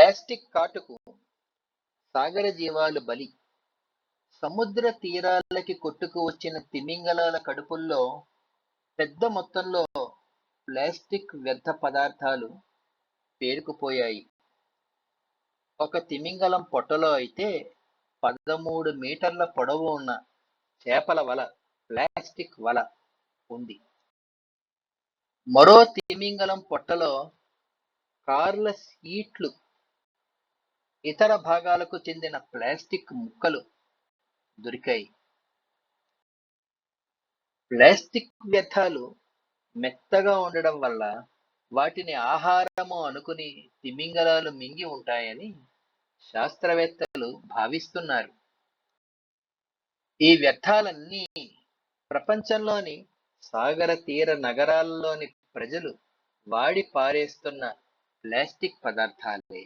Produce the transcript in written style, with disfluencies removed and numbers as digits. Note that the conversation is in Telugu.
ప్లాస్టిక్ కాటుకు సాగర జీవాలు బలి. సముద్ర తీరాలకి కొట్టుకు వచ్చిన తిమింగలాల కడుపుల్లో పెద్ద మొత్తంలో ప్లాస్టిక్ వ్యర్థ పదార్థాలు పేరుకుపోయాయి. ఒక తిమింగలం పొట్టలో అయితే 13 మీటర్ల పొడవు ఉన్న చేపల వల, ప్లాస్టిక్ వల ఉంది. మరో తిమింగలం పొట్టలో కార్ల సీట్లు, ఇతర భాగాలకు చెందిన ప్లాస్టిక్ ముక్కలు దొరికాయి. ప్లాస్టిక్ వ్యర్థాలు మెత్తగా ఉండడం వల్ల వాటిని ఆహారము అనుకుని తిమింగలాలు మింగి ఉంటాయని శాస్త్రవేత్తలు భావిస్తున్నారు. ఈ వ్యర్థాలన్నీ ప్రపంచంలోని సాగర తీర నగరాల్లోని ప్రజలు వాడి పారేస్తున్న ప్లాస్టిక్ పదార్థాలే.